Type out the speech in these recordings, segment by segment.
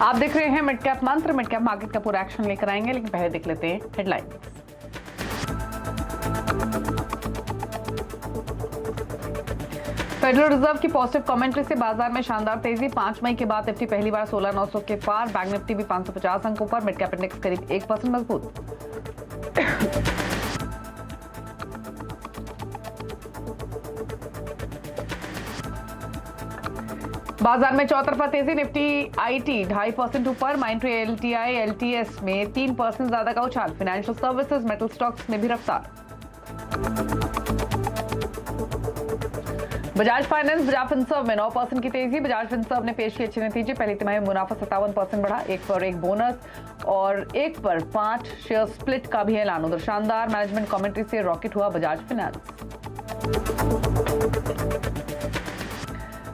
आप देख रहे हैं मिड कैप मंत्र। मिड कैप मार्केट का पूरा एक्शन लेकर आएंगे, लेकिन पहले देख लेते हैं हेडलाइन। फेडरल रिजर्व की पॉजिटिव कमेंट्री से बाजार में शानदार तेजी। 5 मई के बाद निफ्टी पहली बार 16,900 के पार। बैंक निफ्टी भी 550 अंकों पर। मिड कैप इंडेक्स करीब 1% मजबूत। बाजार में चौतरफा तेजी। निफ्टी आईटी 2.5% ऊपर। माइंट्री एलटीआई एलटीएस में 3% ज्यादा का उछाल। फाइनेंशियल सर्विसेज मेटल स्टॉक्स में भी रफ्तार। बजाज फाइनेंस बजाज फिनसर्व में 9% की तेजी। बजाज फिनसर्व ने पेश किए अच्छे नतीजे। पहली तिमाही में मुनाफा 57% बढ़ा। 1 पर 1 बोनस और 1 पर 5 शेयर स्प्लिट का भी ऐलान। उधर शानदार मैनेजमेंट कमेंट्री से रॉकेट हुआ बजाज फाइनेंस।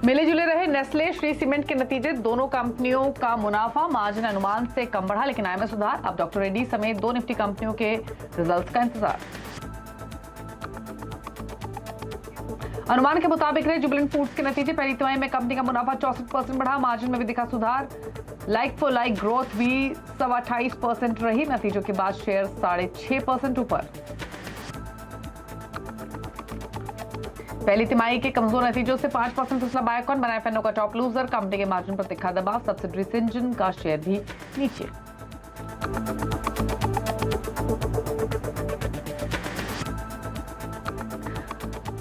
मिले जुले रहे नेस्ले श्री सीमेंट के नतीजे। दोनों कंपनियों का मुनाफा मार्जिन अनुमान से कम बढ़ा, लेकिन आय में सुधार। अब डॉक्टर रेड्डी समेत 2 निफ्टी कंपनियों के रिजल्ट्स का इंतजार। अनुमान के मुताबिक रहे जुबिलेंट फूड्स के नतीजे। पहली तिमाही में कंपनी का मुनाफा 64% बढ़ा। मार्जिन में भी दिखा सुधार। लाइक फॉर लाइक ग्रोथ भी 28% रही। नतीजों के बाद शेयर 6.5% ऊपर। पहली तिमाही के कमजोर नतीजों से 5% फिसला बायोकॉन। बना एफएनओ का टॉप लूजर। कंपनी के मार्जिन पर दिखा दबाव। सब्सिडरी सिंजन का शेयर भी नीचे।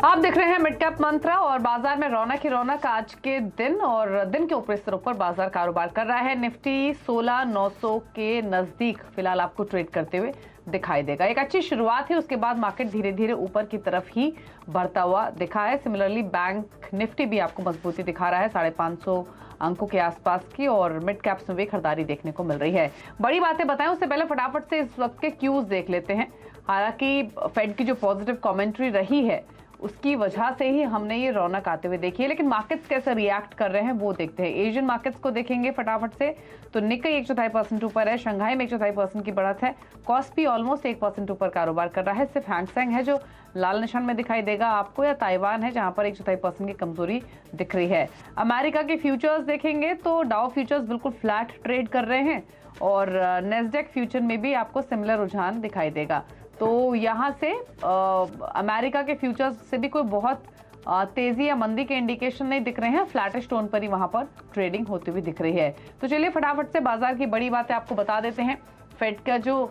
आप देख रहे हैं मिड कैप मंत्रा और बाजार में रौनक ही रौनक आज के दिन, और दिन के ऊपरी स्तरों पर बाजार कारोबार कर रहा है। निफ्टी 16,900 के नजदीक फिलहाल आपको ट्रेड करते हुए दिखाई देगा। एक अच्छी शुरुआत है, उसके बाद मार्केट धीरे धीरे ऊपर की तरफ ही बढ़ता हुआ दिखा है। सिमिलरली बैंक निफ्टी भी आपको मजबूती दिखा रहा है 550 अंकों के आसपास की, और मिड कैप्स में भी खरीदारी देखने को मिल रही है। बड़ी बातें बताएं उससे पहले फटाफट से इस वक्त के क्यूज देख लेते हैं। हालांकि फेड की जो पॉजिटिव कमेंट्री रही है उसकी वजह से ही हमने ये रौनक आते हुए देखी है, लेकिन मार्केट्स कैसे रिएक्ट कर रहे हैं वो देखते हैं। एशियन मार्केट्स को देखेंगे फटाफट से, तो निक्केई 1.25% ऊपर है। शंघाई में 1.25% की बढ़त है। कॉस्पी ऑलमोस्ट 1% ऊपर कारोबार कर रहा है। सिर्फ हैंगसेंग है जो लाल निशान में दिखाई देगा आपको, या ताइवान है जहां पर 1.25% की कमजोरी दिख रही है। अमेरिका के फ्यूचर्स देखेंगे तो डाउ फ्यूचर्स बिल्कुल फ्लैट ट्रेड कर रहे हैं, और नेस्डेक फ्यूचर में भी आपको सिमिलर रुझान दिखाई देगा। तो यहाँ से अमेरिका के फ्यूचर्स से भी कोई बहुत तेजी या मंदी के इंडिकेशन नहीं दिख रहे हैं। फ्लैटिश टोन पर ही वहां पर ट्रेडिंग होती हुई दिख रही है। तो चलिए फटाफट से बाजार की बड़ी बातें आपको बता देते हैं। फेड का जो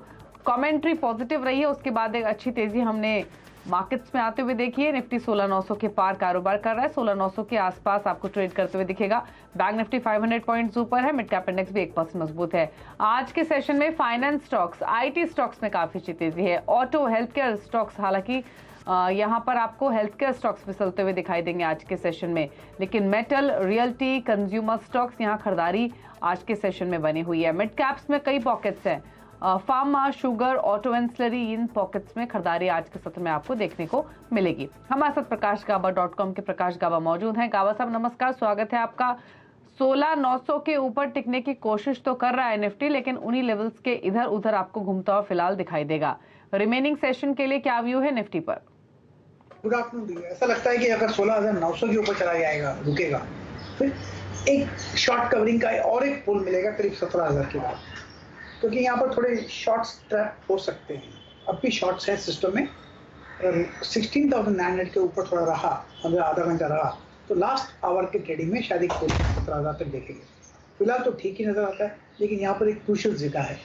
कमेंट्री पॉजिटिव रही है उसके बाद एक अच्छी तेजी हमने मार्केट्स में आते हुए देखी है। निफ्टी 16,900 के पार कारोबार कर रहा है। 16,900 के आसपास आपको ट्रेड करते हुए दिखेगा। बैंक निफ्टी 500 पॉइंट्स ऊपर है। मिड कैप इंडेक्स भी 1% मजबूत है। आज के सेशन में फाइनेंस स्टॉक्स, आईटी स्टॉक्स में काफी अच्छी तेजी है। ऑटो, हेल्थ केयर स्टॉक्स, हालांकि यहाँ पर आपको हेल्थ केयर स्टॉक्स फिसलते हुए दिखाई देंगे आज के सेशन में, लेकिन मेटल, रियल्टी, कंज्यूमर स्टॉक्स यहाँ खरीदारी आज के सेशन में बनी हुई है। मिड कैप्स में कई पॉकेट्स हैं। फार्मा, शुगर, ऑटो एंसिलरी, इन पॉकेट्स में खरीदारी आज के सत्र में आपको देखने को मिलेगी। हमारे साथ प्रकाशगाबा.com के प्रकाश गाबा मौजूद हैं। गाबा साहब नमस्कार, स्वागत है आपका। 16,900 के ऊपर टिकने की कोशिश तो कर रहा है निफ्टी, लेकिन उन्हीं लेवल्स के इधर उधर आपको घूमता हुआ फिलहाल दिखाई देगा। रिमेनिंग सेशन के लिए क्या व्यू है निफ्टी पर? Good afternoon. ऐसा लगता है कि अगर 16,900 के ऊपर चला जाएगा, रुकेगा, फिर एक शॉर्ट कवरिंग का और एक पुल मिलेगा करीब 17,000 के बाद, क्योंकि यहाँ पर थोड़े शॉर्ट्स ट्रैप हो सकते हैं। अब भी शॉर्ट्स हैं सिस्टम में। 16,900 के ऊपर थोड़ा रहा, आधा घंटा रहा, तो लास्ट आवर के ट्रेडिंग में शायद एक 17,000 तक देखेंगे। फिलहाल तो ठीक ही नजर आता है, लेकिन यहाँ पर एक क्रूशियल जगह है।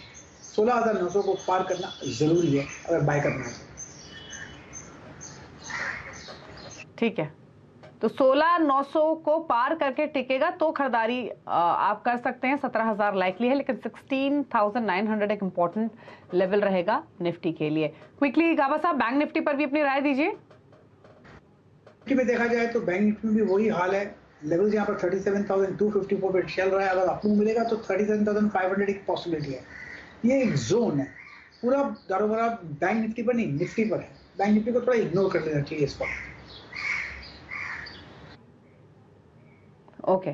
16,900 को पार करना जरूरी है अगर बाय करना है। ठीक है, तो 16,900 को पार करके टिकेगा तो खरीदारी आप कर सकते हैं। 17,000 लाइकली है, लेकिन 16,900 एक इंपॉर्टेंट लेवल रहेगा निफ्टी के लिए। क्विकली गाबा साहब, बैंक निफ्टी पर भी अपनी राय दीजिए। निफ्टी में देखा जाए तो बैंक निफ्टी में भी वही हाल है। लेवल यहाँ पर 37,254 पे चल रहा है। अगर अप्रूव मिलेगा तो 37,500 एक पॉसिबिलिटी है। ये एक जोन है। पूरा दारोबार बैंक निफ्टी पर नहीं, निफ्टी पर है। बैंक निफ्टी को थोड़ा इग्नोर कर लेना चाहिए इस पर। ओके,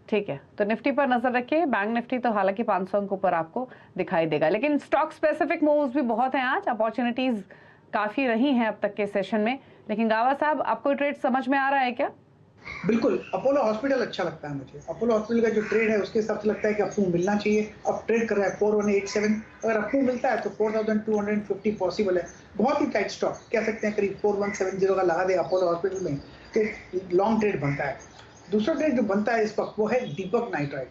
ठीक है, तो निफ्टी पर नजर रखिए। बैंक निफ्टी तो हालांकि 500 अंक ऊपर आपको दिखाई देगा, लेकिन स्टॉक स्पेसिफिक मूव्स भी बहुत हैं आज। अपॉर्चुनिटीज काफी रही हैं अब तक के सेशन में, लेकिन गावा साहब आपको ट्रेड समझ में आ रहा है क्या? बिल्कुल, अपोलो हॉस्पिटल अच्छा लगता है मुझे। अपोलो हॉस्पिटल का जो ट्रेड है उसके हिसाब से लगता है कि अपू मिलना चाहिए। अब ट्रेड कर रहा है 4187, अगर अपू मिलता है तो 4250 पॉसिबल है। बहुत ही टाइट स्टॉक, कह सकते हैं करीब 4170 का लगा दे अपोलो हॉस्पिटल में, तो लॉन्ग ट्रेड बनता है। दूसरा ट्रेड जो बनता है इस वक्त वो है दीपक नाइट्राइट।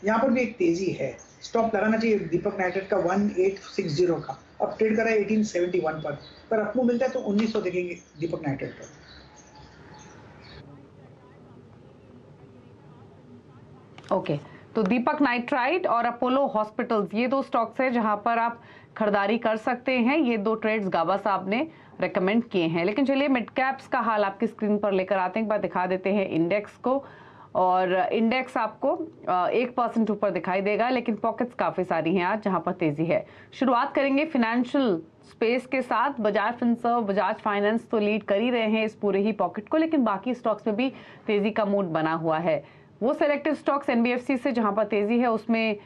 यहाँ पर भी एक तेजी है, स्टॉप लगाना चाहिए दीपक नाइट्राइट का 1860 का। अब ट्रेड कर रहा है 1871 पर अपू मिलता है तो 1900 देखेंगे दीपक नाइट्राइट पर। ओके, तो दीपक नाइट्राइट और अपोलो हॉस्पिटल्स, ये दो स्टॉक्स हैं जहां पर आप खरीदारी कर सकते हैं। ये दो ट्रेड्स गाबा साहब ने रेकमेंड किए हैं। लेकिन चलिए मिड कैप्स का हाल आपकी स्क्रीन पर लेकर आते हैं। एक बार दिखा देते हैं इंडेक्स को, और इंडेक्स आपको 1% ऊपर दिखाई देगा, लेकिन पॉकेट्स काफी सारी हैं आज जहां पर तेजी है। शुरुआत करेंगे फाइनेंशियल स्पेस के साथ। बजाज फिनसर्व, बजाज फाइनेंस तो लीड कर ही रहे हैं इस पूरे ही पॉकेट को, लेकिन बाकी स्टॉक्स में भी तेजी का मूड बना हुआ है। वो सेलेक्टिव स्टॉक्स एनबीएफसी से जहां पर तेजी है उसमें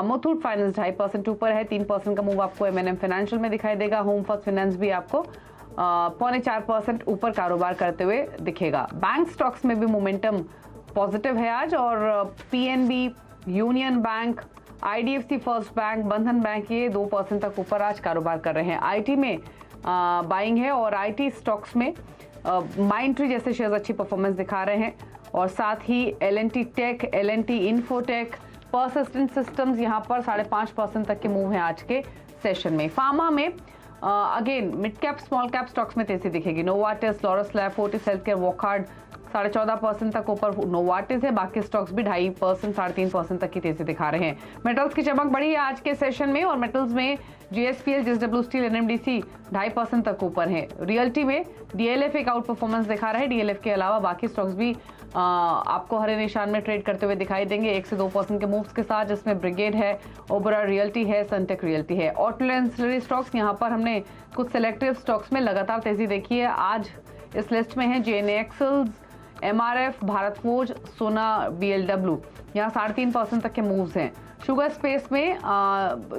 मुथूट फाइनेंस 2.5% ऊपर है। 3% का मूव आपको एमएनएम फाइनेंशियल में दिखाई देगा। होम फर्स्ट फाइनेंस भी आपको 4.25% ऊपर कारोबार करते हुए दिखेगा। बैंक स्टॉक्स में भी मोमेंटम पॉजिटिव है आज, और PNB, union bank, IDFC first bank, बंधन बैंक ये 2% तक ऊपर आज कारोबार कर रहे हैं। आईटी में बाइंग है, और आईटी स्टॉक्स में माइंडट्री जैसे शेयर्स अच्छी परफॉर्मेंस दिखा रहे हैं, और साथ ही L and T tech, L and T Infotech, Persistent Systems यहाँ पर 5.5% तक के मूव हैं आज के सेशन में। फार्मा में again mid cap small cap stocks में तेजी दिखेगी। Novartis, Laurus lab, Fortis healthcare, Wockhardt 14.5% तक ऊपर नोवार्टिस है। बाकी स्टॉक्स भी 2.5%, 3.5% तक की तेजी दिखा रहे हैं। मेटल्स की चमक बढ़ी है आज के सेशन में, और मेटल्स में जीएसपीएल, जेएसडब्ल्यू स्टील, एनएमडीसी 2.5% तक ऊपर है। रियल्टी में डीएलएफ एक आउट परफॉर्मेंस दिखा रहा है। डीएलएफ के अलावा बाकी स्टॉक्स भी आपको हरे निशान में ट्रेड करते हुए दिखाई देंगे 1 से 2% के मूव्स के साथ, जिसमें ब्रिगेड है, ओबरा रियल्टी है, सनटेक रियल्टी है। ऑटो एंसिलरी स्टॉक्स, यहाँ पर हमने कुछ सेलेक्टिव स्टॉक्स में लगातार तेजी देखी है। आज इस लिस्ट में है जेएनए एक्सेल्स, एमआरएफ, भारत फोर्ज, सोना, बीएलडब्ल्यू, यहाँ 3.5% तक के मूव्स हैं। शुगर स्पेस में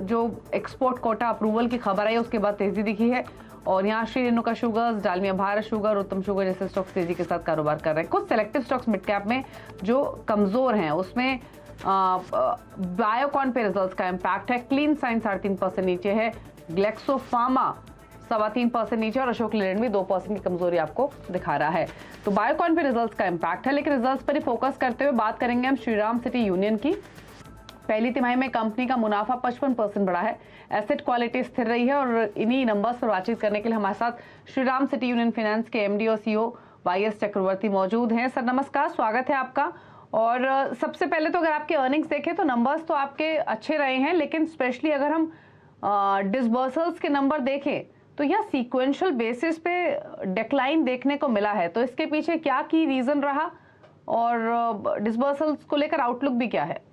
जो एक्सपोर्ट कोटा अप्रूवल की खबर आई उसके बाद तेजी दिखी है, और यहाँ श्री रेणुका शुगर्स, डालमिया भारत शुगर, उत्तम शुगर जैसे स्टॉक्स तेजी के साथ कारोबार कर रहे हैं। कुछ सेलेक्टिव स्टॉक्स मिड कैप में जो कमजोर हैं उसमें बायोकॉन पे रिजल्ट्स का इम्पैक्ट है। क्लीन साइंस 3.5% नीचे है, ग्लेक्सो फार्मा 3.25% नीचे, और अशोक लेलैंड भी 2% की कमजोरी आपको दिखा रहा है। तो बायोकॉन पे रिजल्ट्स का इम्पैक्ट है, लेकिन रिजल्ट्स पर ही फोकस करते हुए बात करेंगे हम श्रीराम सिटी यूनियन की। पहली तिमाही में कंपनी का मुनाफा 55% बढ़ा है, एसेट क्वालिटी स्थिर रही है, और इन्हीं नंबर्स पर बातचीत करने के लिए हमारे साथ श्रीराम सिटी यूनियन फाइनेंस के एमडी और सीईओ वाईएस चक्रवर्ती मौजूद हैं। सर नमस्कार, स्वागत है आपका। और सबसे पहले तो अगर आपके अर्निंग्स देखें तो नंबर्स तो आपके अच्छे रहे हैं, लेकिन स्पेशली अगर हम डिसबर्सल्स के नंबर देखें तो यह सीक्वेंशियल बेसिस पे डिक्लाइन देखने को मिला है। तो इसके पीछे क्या की रीजन रहा, और डिसबर्सल्स को लेकर आउटलुक भी क्या है?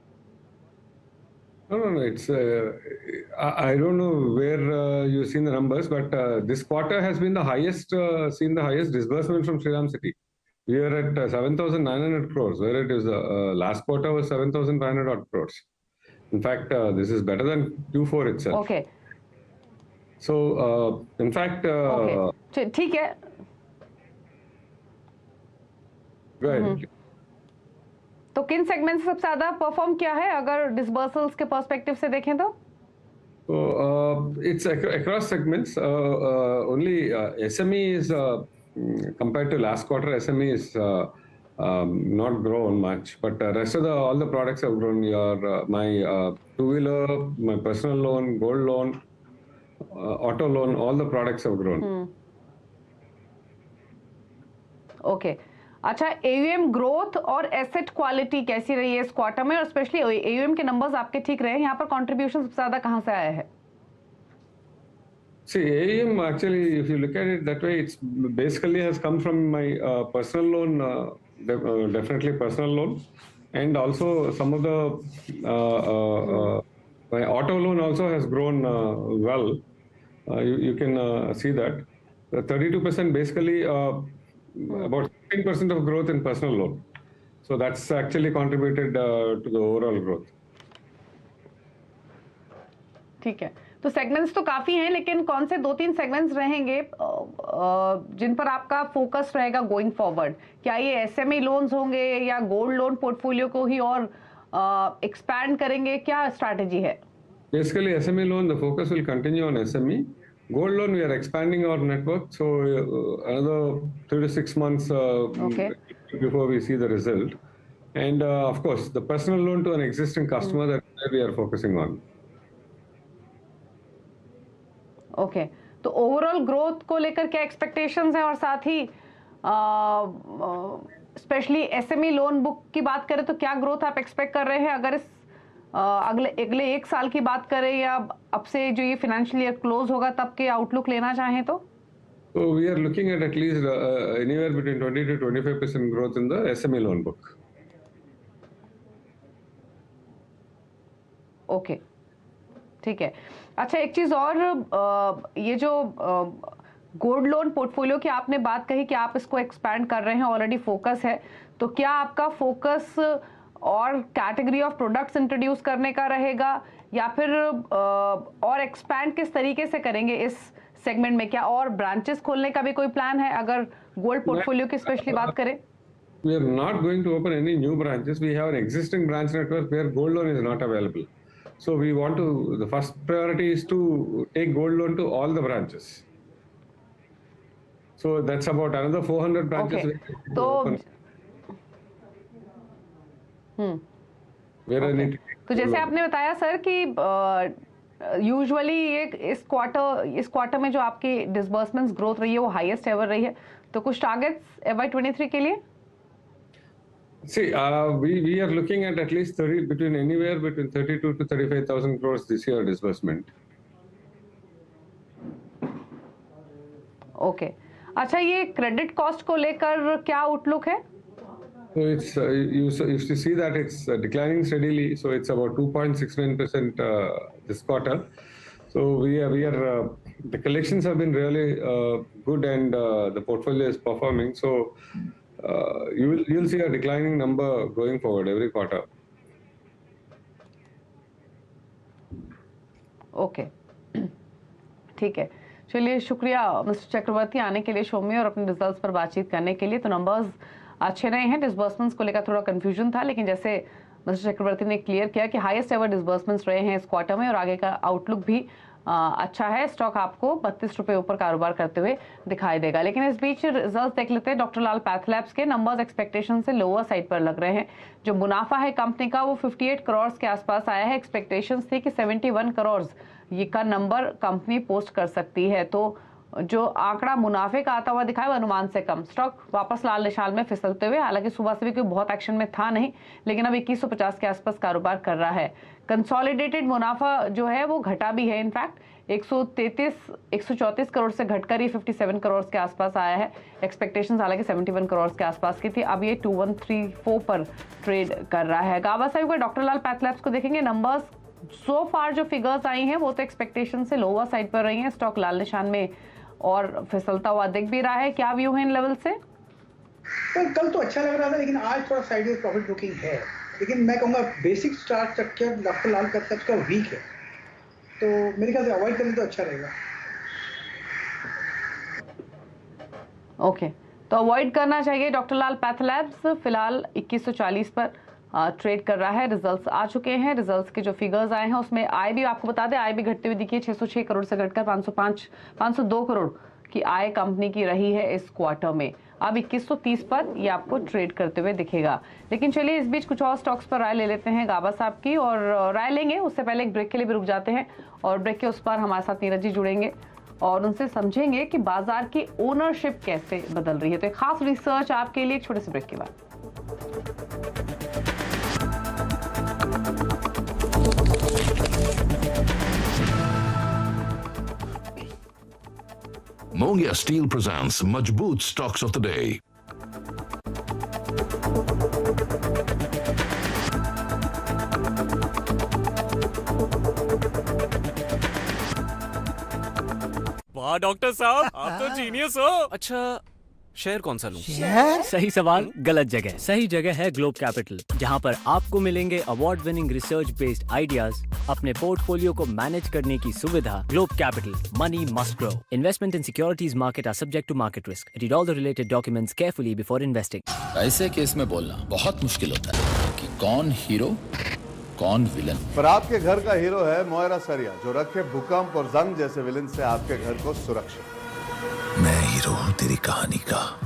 No. It's I don't know where you've seen the numbers, but this quarter has been the highest, seen the highest disbursement from Shriram City. We are at 7,900 crores, where it is last quarter was 7,500 odd crores. In fact, this is better than Q4 itself. Okay. So, in fact, okay. ठीक है. Go ahead. तो किन segment से सबसे ज्यादा perform किया है अगर डिसबर्सल्स के पर्सपेक्टिव से देखें तो? So it's across segments. Only SME is compared to last quarter. SME is not grown much, but rest of all the products have grown. My two-wheeler, my personal loan, gold loan, auto loan, all the products have grown. Okay. अच्छा, AUM growth और asset quality कैसी रही है इस quarter में, और specially AUM के numbers आपके ठीक रहे हैं, यहाँ पर कंट्रीब्यूशन सबसे ज्यादा कहाँ से आया है? See, AUM actually, if you look at it that way, it's basically has come from my personal loan, definitely personal loan, and also some of the my auto loan also has grown well. You can see that 32% basically. About 15% of growth in personal loan. So that's actually contributed to the overall growth. ठीक है, तो segments तो काफी हैं, लेकिन कौन से 2-3 segments रहेंगे जिन पर आपका फोकस रहेगा गोइंग फॉरवर्ड? क्या ये एसएमई लोन्स होंगे या गोल्ड लोन पोर्टफोलियो को ही और एक्सपैंड करेंगे? क्या स्ट्रैटेजी है? Basically, SME loan, the focus will continue on SME. Gold loan, we are expanding our network. So another 3 to 6 months Okay. before we see the result. And of course, the personal loan to an existing customer that we are focusing on. Okay, तो overall growth को लेकर क्या expectations हैं, और साथ ही specially SME loan book की बात करें तो क्या ग्रोथ आप एक्सपेक्ट कर रहे हैं? अगर इस अगले 1 साल की बात करें या अब से जो ये फाइनेंशियल ईयर क्लोज होगा तब के आउटलुक लेना चाहें तो? So we are looking at least anywhere between 20 to 25% growth in the SME loan book. Okay, ठीक है। अच्छा, एक चीज और, ये जो गोल्ड लोन पोर्टफोलियो की आपने बात कही कि आप इसको एक्सपैंड कर रहे हैं, ऑलरेडी फोकस है, तो क्या आपका फोकस और कैटेगरी ऑफ प्रोडक्ट्स इंट्रोड्यूस करने का रहेगा या फिर और एक्सपैंड किस तरीके से करेंगे इस सेगमेंट में? क्या और ब्रांचेस खोलने का भी कोई प्लान है अगर गोल्ड पोर्टफोलियो की स्पेशली बात करें? We are not going to open any new branches. We have an existing branch network where gold loan is not available. So we want to, the first priority is to take gold loan to all the branches. So that's about another 400 branches. Okay. तो where I need to take तो जैसे आपने बताया sir कि usually ये इस quarter में जो आपकी डिसबर्समेंट्स ग्रोथ रही है वो हाईएस्ट एवर रही है, तो कुछ टारगेट्स FY23 के लिए? See, we are looking at least 30, anywhere between 32 to 35,000 crores this year disbursement. Okay, अच्छा, ये क्रेडिट कॉस्ट को लेकर क्या आउटलुक है? So it's you see that it's declining steadily. So it's about 2.69% this quarter. So we are the collections have been really good, and the portfolio is performing. So you'll see a declining number going forward every quarter. Okay, ठीक है, चलिए, शुक्रिया mister चक्रवर्ती आने के लिए show में और अपने रिजल्ट्स पर बातचीत करने के लिए। तो नंबर्स अच्छे रहे हैं, डिसबर्समेंट्स को लेकर थोड़ा कंफ्यूजन था, लेकिन जैसे मिस्टर चक्रवर्ती ने क्लियर किया कि हाईएस्ट एवर डिसबर्समेंट्स रहे हैं इस क्वार्टर में और आगे का आउटलुक भी अच्छा है। स्टॉक आपको 32 रुपए ऊपर कारोबार करते हुए दिखाई देगा। लेकिन इस बीच रिजल्ट्स देख लेते हैं। डॉक्टर लाल पैथलैब्स के नंबर्स एक्सपेक्टेशन से लोअर साइड पर लग रहे हैं। जो मुनाफा है कंपनी का वो 58 करोड़ के आसपास आया है। एक्सपेक्टेशंस थी कि 71 करोड़ ये का नंबर कंपनी पोस्ट कर सकती है। तो जो आंकड़ा मुनाफे का आता हुआ दिखाया वो अनुमान से कम। स्टॉक वापस लाल निशान में फिसलते हुए, हालांकि सुबह से भी कोई बहुत एक्शन में था नहीं, लेकिन अब 2150 के आसपास कारोबार कर रहा है। कंसोलिडेटेड मुनाफा जो है वो घटा भी है, इनफैक्ट 134 करोड़ से घटकर ये 57 करोड़ के आसपास आया है। एक्सपेक्टेशंस हालांकि 71 करोड़ के आसपास की थी। अब ये 2134 पर ट्रेड कर रहा है। गाबा साहब का डॉक्टर लाल पैथलैब्स को देखेंगे, नंबर्स सो फार जो फिगर्स आई हैं वो तो एक्सपेक्टेशन से लोअर साइड पर रही हैं। स्टॉक लाल निशान में और फिसलता हुआ दिख भी रहा है। क्या व्यू है इन लेवल से? कल तो अच्छा लग रहा था, लेकिन आज थोड़ा साइडवेज प्रॉफिट बुकिंग है। लेकिन मैं कहूँगा बेसिक स्ट्रक्चर डॉक्टर लाल पैथलैब्स का वीक है, तो मेरे ख्याल से अवॉइड करें तो अच्छा रहेगा। ओके, तो अवॉइड करना चाहिए डॉक्टर लाल पैथलैब्स। फिलहाल 2140 पर ट्रेड कर रहा है। रिजल्ट्स आ चुके हैं। रिजल्ट्स के जो फिगर्स आए हैं उसमें आय भी आपको बता दें, आय भी घटती हुई दिखी है। 606 करोड़ से घटकर 502 करोड़ की आय कंपनी की रही है इस क्वार्टर में। अब 2130 पर ये आपको ट्रेड करते हुए दिखेगा। लेकिन चलिए इस बीच कुछ और स्टॉक्स पर राय ले लेते हैं गाबा साहब की, और राय लेंगे उससे पहले एक ब्रेक के लिए भी रुक जाते हैं, और ब्रेक के उस पर हमारे साथ नीरज जी जुड़ेंगे और उनसे समझेंगे कि बाजार की ओनरशिप कैसे बदल रही है। तो एक खास रिसर्च आपके लिए एक छोटे से ब्रेक के बाद। Mongia Steel presents Majboot Stocks of the Day. वाह डॉक्टर साहब, आप तो जीनियस हो। अच्छा, शेयर कौन सा लूं? सही सवाल गलत जगह। सही जगह है ग्लोब कैपिटल, जहां पर आपको मिलेंगे award winning research based ideas, अपने पोर्टफोलियो को मैनेज करने की सुविधा। Globe capital, money must grow. Investment in securities market are subject to market risk. Read all the related documents carefully before investing. ऐसे केस में बोलना बहुत मुश्किल होता है कि कौन हीरो कौन विलन। पर आपके घर का हीरो है मोयरा सरिया, जो रखे भूकंप और जंग जैसे विलन से आपके घर को सुरक्षित। मैं हीरो हूं तेरी कहानी का।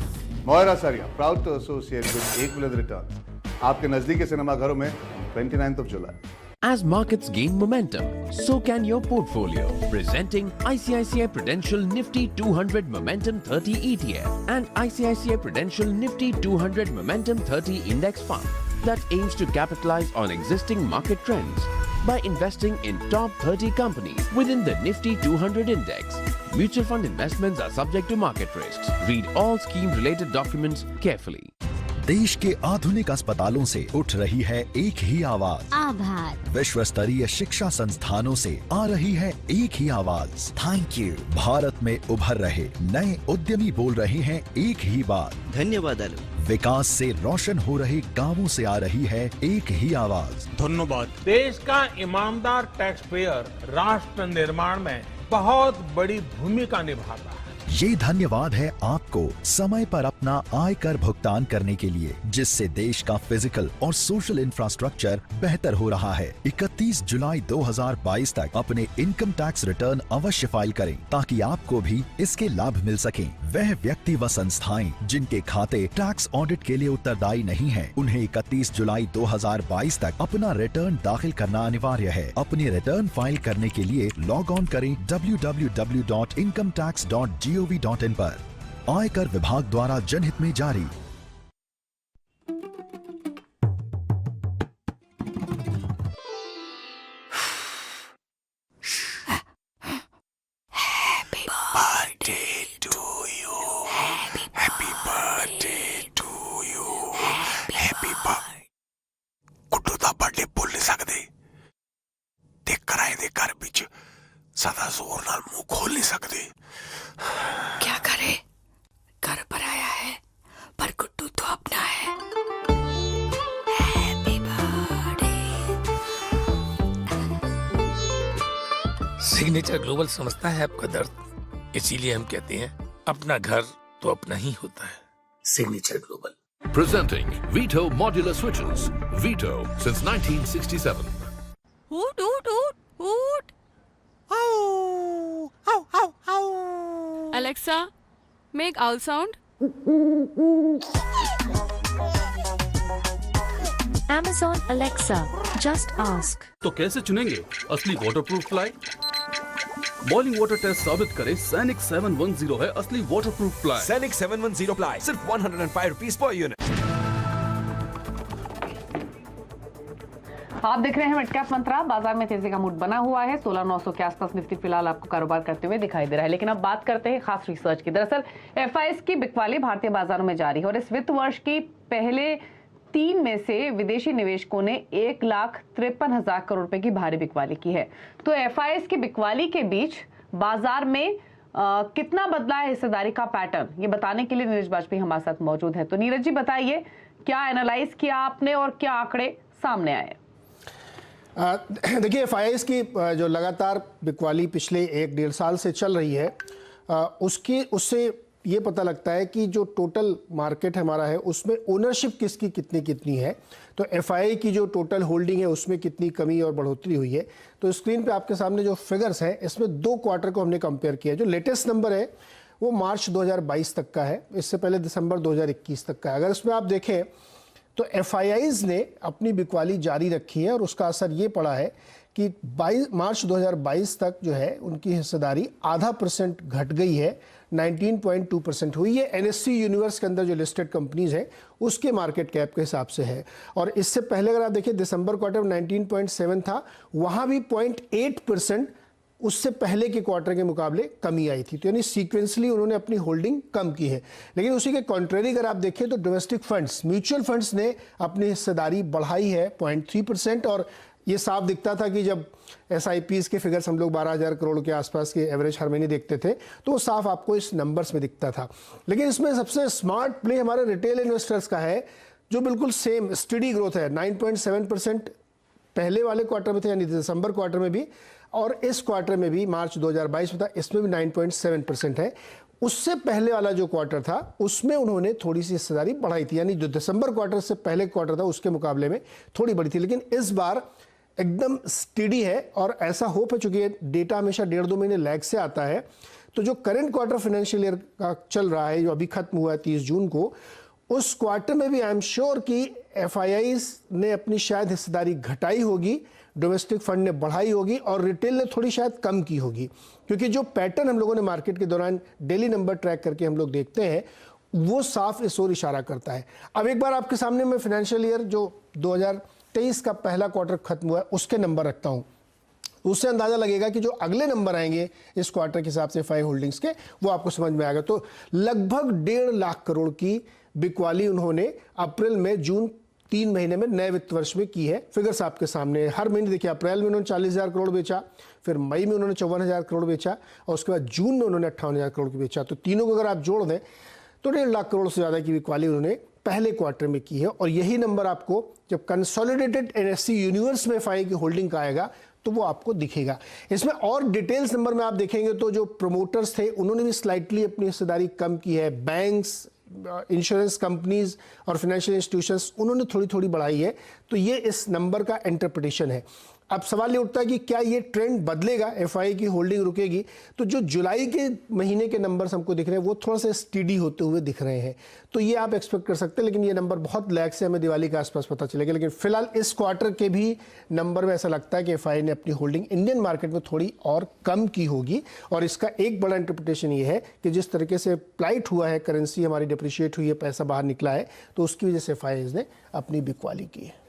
मोयरा सरिया, प्राउड टू एसोसिएट विद एक विलेज रिटर्न। आपके नजदीकी सिनेमा घरों में 29 जुलाई। As markets gain momentum, so can your portfolio. Presenting ICICI Prudential Nifty 200 Momentum 30 ETF and ICICI Prudential Nifty 200 Momentum 30 Index Fund that aims to capitalize on existing market trends by investing in top 30 companies within the Nifty 200 Index. Mutual fund investments are subject to market risks. Read all scheme-related documents carefully. देश के आधुनिक अस्पतालों से उठ रही है एक ही आवाज, आभार। विश्व स्तरीय शिक्षा संस्थानों से आ रही है एक ही आवाज, थैंक यू। भारत में उभर रहे नए उद्यमी बोल रहे हैं एक ही बात, धन्यवाद आलू। विकास से रोशन हो रहे गांवों से आ रही है एक ही आवाज, धन्यवाद। देश का ईमानदार टैक्स पेयर राष्ट्र निर्माण में बहुत बड़ी भूमिका निभाता है। ये धन्यवाद है आपको समय पर अपना आयकर भुगतान करने के लिए, जिससे देश का फिजिकल और सोशल इंफ्रास्ट्रक्चर बेहतर हो रहा है। 31 जुलाई 2022 तक अपने इनकम टैक्स रिटर्न अवश्य फाइल करें, ताकि आपको भी इसके लाभ मिल सकें। वह व्यक्ति व संस्थाएं जिनके खाते टैक्स ऑडिट के लिए उत्तरदायी नहीं हैं, उन्हें 31 जुलाई 2022 तक अपना रिटर्न दाखिल करना अनिवार्य है। अपनी रिटर्न फाइल करने के लिए लॉग ऑन करें www.incometax.gov.in पर। आयकर विभाग द्वारा जनहित में जारी। सदा जोर नाल मुंह खोल नहीं सकते। क्या करे, घर पर आया है पर गुड्डू तो अपना है। Happy birthday. सिग्नेचर ग्लोबल समझता है आपका दर्द, इसीलिए हम कहते हैं अपना घर तो अपना ही होता है। Signature global. Presenting Vito Modular Switches. Vito since 1967. Hoot hoot hoot hoot. Alexa, make owl sound. Amazon Alexa, just ask. तो कैसे चुनेंगे असली waterproof ply? Boiling water test साबित करे सैनिक 710 है असली वाटरप्रूफ प्लाई। सैनिक 710 प्लाई सिर्फ 105 रुपीस पर यूनिट। आप देख रहे हैं मिड कैप मंत्रा। बाजार में तेजी का मूड बना हुआ है। 16,900 के आसपास निफ्टी फिलहाल आपको कारोबार करते हुए दिखाई दे रहा है। लेकिन अब बात करते हैं खास रिसर्च की। दरअसल एफआईएस की बिकवाली भारतीय बाजारों में जारी है और इस वित्त वर्ष की पहले 3 में से विदेशी निवेशकों ने 1,53,000 करोड़ रुपए की भारी बिकवाली की है। तो एफआईएस की बिकवाली के बीच बाजार में कितना बदला है हिस्सेदारी का पैटर्न, ये बताने के लिए नीरज बाजपेयी हमारे साथ मौजूद है। तो नीरज जी बताइए, क्या एनालाइज किया आपने और क्या आंकड़े सामने आए? देखिए, एफआईएस की जो लगातार बिकवाली पिछले 1-1.5 साल से चल रही है, उससे ये पता लगता है कि जो टोटल मार्केट हमारा है उसमें ओनरशिप किसकी कितनी है। तो एफआईआई की जो टोटल होल्डिंग है उसमें कितनी कमी और बढ़ोतरी हुई है। तो स्क्रीन पे आपके सामने जो फिगर्स हैं, इसमें 2 क्वार्टर को हमने कंपेयर किया। जो लेटेस्ट नंबर है वो मार्च 2022 तक का है, इससे पहले दिसंबर 2021 तक का है। अगर इसमें आप देखें तो एफआईआईज ने अपनी बिकवाली जारी रखी है और उसका असर ये पड़ा है कि मार्च 2022 तक जो है उनकी हिस्सेदारी 0.5% घट गई है, 19.2% हुई है। एनएससी यूनिवर्स के अंदर जो लिस्टेड कंपनीज हैं उसके मार्केट कैप के हिसाब से है। और इससे पहले अगर आप देखिए दिसंबर क्वार्टर में 19.7 था, वहाँ भी 0.8% उससे पहले के क्वार्टर के मुकाबले कमी आई थी। तो यानी सीक्वेंसली उन्होंने अपनी होल्डिंग कम की है। लेकिन उसी के कॉन्ट्रेरी अगर आप देखें तो डोमेस्टिक फंड्स, म्यूचुअल फंड्स ने अपनी हिस्सेदारी बढ़ाई है 0.3% और ये साफ दिखता था कि जब SIPs के फिगर्स हम लोग 12,000 करोड़ के आसपास के एवरेज हर महीने देखते थे तो वो साफ आपको इस नंबर्स में दिखता था। लेकिन इसमें सबसे स्मार्ट प्ले हमारे रिटेल इन्वेस्टर्स का है, जो बिल्कुल सेम स्टडी ग्रोथ है। 9.7% पहले वाले क्वार्टर में थे, यानी दिसंबर क्वार्टर में भी, और इस क्वार्टर में भी मार्च 2022 में था, इसमें भी 9.7% है। उससे पहले वाला जो क्वार्टर था उसमें उन्होंने थोड़ी सी हिस्सेदारी बढ़ाई थी, यानी जो दिसंबर क्वार्टर से पहले क्वार्टर था उसके मुकाबले में थोड़ी बढ़ी थी। लेकिन इस बार एकदम स्टेडी है और ऐसा होप है, चूंकि डेटा हमेशा 1.5-2 महीने लैग से आता है, तो जो करंट क्वार्टर फाइनेंशियल ईयर का चल रहा है, जो अभी खत्म हुआ है 30 जून को, उस क्वार्टर में भी आई एम श्योर कि FIIs ने अपनी शायद हिस्सेदारी घटाई होगी, डोमेस्टिक फंड ने बढ़ाई होगी और रिटेल ने थोड़ी शायद कम की होगी, क्योंकि जो पैटर्न हम लोगों ने मार्केट के दौरान डेली नंबर ट्रैक करके हम लोग देखते हैं वो साफ इस ओर इशारा करता है। अब एक बार आपके सामने मैं फाइनेंशियल ईयर जो 2023 का पहला क्वार्टर खत्म हुआ है उसके नंबर रखता हूँ, उससे अंदाजा लगेगा कि जो अगले नंबर आएंगे इस क्वार्टर के हिसाब से FII होल्डिंग्स के, वो आपको समझ में आएगा। तो लगभग 1.5 लाख करोड़ की बिकवाली उन्होंने अप्रैल में जून 3 महीने में नए वित्त वर्ष में की है। फिगर्स आपके सामने हर महीने देखिए, अप्रैल में उन्होंने 40,000 करोड़ बेचा, फिर मई में उन्होंने 54,000 करोड़ बेचा और उसके बाद जून में उन्होंने 58,000 करोड़ की बेचा। तो तीनों को अगर आप जोड़ दें तो 1.5 लाख करोड़ से ज़्यादा की बिकवाली उन्होंने पहले क्वार्टर में की है। और यही नंबर आपको जब कंसोलिडेटेड NSE यूनिवर्स में FII की होल्डिंग का आएगा तो वो आपको दिखेगा। इसमें और डिटेल्स नंबर में आप देखेंगे तो जो प्रोमोटर्स थे उन्होंने भी स्लाइटली अपनी हिस्सेदारी कम की है। बैंक्स, इंश्योरेंस कंपनीज और फाइनेंशियल इंस्टीट्यूशंस उन्होंने थोड़ी थोड़ी बढ़ाई है। तो ये इस नंबर का इंटरप्रिटेशन है। अब सवाल ये उठता है कि क्या ये ट्रेंड बदलेगा, FII की होल्डिंग रुकेगी? तो जो जुलाई के महीने के नंबर्स हमको दिख रहे हैं वो थोड़ा सा स्टीडी होते हुए दिख रहे हैं, तो ये आप एक्सपेक्ट कर सकते हैं। लेकिन ये नंबर बहुत लैग से हमें दिवाली के आसपास पता चलेगा। लेकिन फिलहाल इस क्वार्टर के भी नंबर में ऐसा लगता है कि FII ने अपनी होल्डिंग इंडियन मार्केट में थोड़ी और कम की होगी। और इसका एक बड़ा इंटरप्रिटेशन ये है कि जिस तरीके से प्लाइट हुआ है, करेंसी हमारी डिप्रिशिएट हुई है, पैसा बाहर निकला है, तो उसकी वजह से FIIs ने अपनी बिकवाली की है।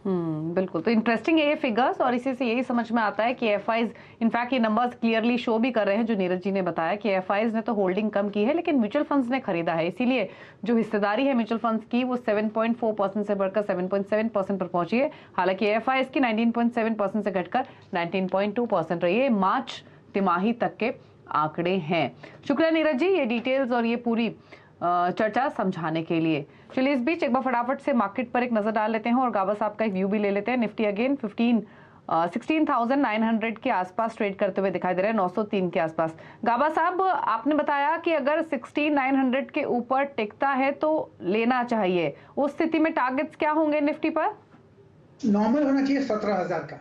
बिल्कुल, तो इंटरेस्टिंग है ये फिगर्स और इसी से यही समझ में आता है कि FIs, इनफैक्ट ये नंबर्स क्लियरली शो भी कर रहे हैं जो नीरज जी ने बताया कि FIs ने तो होल्डिंग कम की है लेकिन म्यूचुअल फंड्स ने खरीदा है, इसीलिए जो हिस्सेदारी है म्यूचुअल फंड्स की वो 7.4% से बढ़कर 7.7% पर पहुंची है। हालांकि FIs की 19.7% से घटकर 19.2% रही है। मार्च तिमाही तक के आंकड़े हैं। शुक्रिया नीरज जी ये डिटेल्स और ये पूरी चर्चा समझाने के लिए। चलिए इस बीच एक बार फटाफट से मार्केट पर एक नजर डाल लेते हैं और गाबा साहब का एक व्यू भी ले लेते हैं। निफ्टी अगेन 16,900 के आसपास ट्रेड करते हुए दिखाई दे रहे हैं, 903 के आसपास। गाबा साहब आपने बताया कि अगर 16,900 के ऊपर टिकता है तो लेना चाहिए, उस स्थिति में टारगेट्स क्या होंगे निफ्टी पर? नॉर्मल होना चाहिए 17,000 का,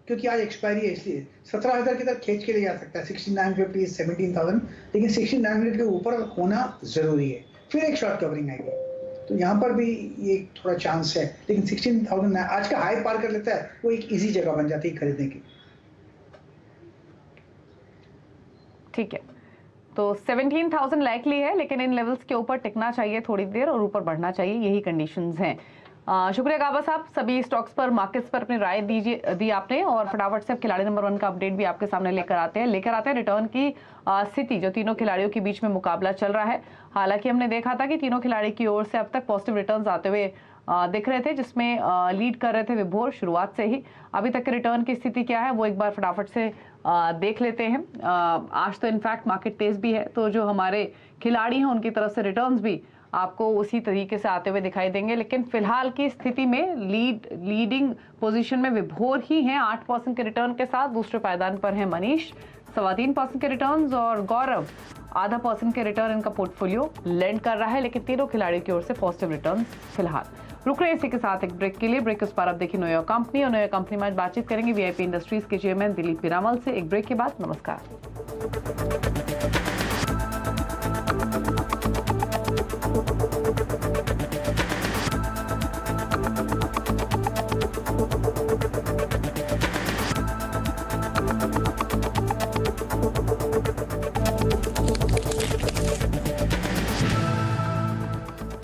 क्योंकि आज एक्सपायरी है इसलिए 17,000 की तरफ खींच के ले जा सकता है। 16,950 17,000, लेकिन 16,900 के ऊपर होना जरूरी है, फिर एक शॉर्ट कवरिंग आएगी। तो यहाँ पर भी ये थोड़ा चांस है, लेकिन 16,000 आज का हाई पार कर लेता है, वो एक इजी जगह बन जाती है खरीदने की। ठीक है, तो 17,000 लाइकली है, लेकिन इन लेवल्स के ऊपर टिकना चाहिए थोड़ी देर और ऊपर बढ़ना चाहिए, यही कंडीशंस हैं। शुक्रिया गाबा साहब, सभी स्टॉक्स पर, मार्केट्स पर अपनी राय दी आपने और फटाफट से अब खिलाड़ी नंबर 1 का अपडेट भी आपके सामने लेकर आते हैं रिटर्न की स्थिति जो तीनों खिलाड़ियों के बीच में मुकाबला चल रहा है। हालांकि हमने देखा था कि तीनों खिलाड़ी की ओर से अब तक पॉजिटिव रिटर्न्स आते हुए दिख रहे थे, जिसमें लीड कर रहे थे विभोर शुरुआत से ही। अभी तक के रिटर्न की स्थिति क्या है वो एक बार फटाफट से देख लेते हैं। आज तो इनफैक्ट मार्केट तेज भी है, तो जो हमारे खिलाड़ी हैं उनकी तरफ से रिटर्न्स भी आपको उसी तरीके से आते हुए दिखाई देंगे। लेकिन फिलहाल की स्थिति में लीडिंग पोजीशन में विभोर ही हैं 8% के रिटर्न के साथ। दूसरे पायदान पर है मनीष 3.25% के रिटर्न्स और गौरव 0.5% के रिटर्न इनका पोर्टफोलियो लैंड कर रहा है। लेकिन तीनों खिलाड़ियों की ओर से पॉजिटिव रिटर्न फिलहाल। रुक रहे इसी के साथ एक ब्रेक के लिए। ब्रेक उस पर आप देखिए न्यूयॉर्क कंपनी और न्यूयॉर्क कंपनी में आज बातचीत करेंगे VIP इंडस्ट्रीज के चेयरमैन दिलीप पीरामल से। एक ब्रेक के बाद नमस्कार।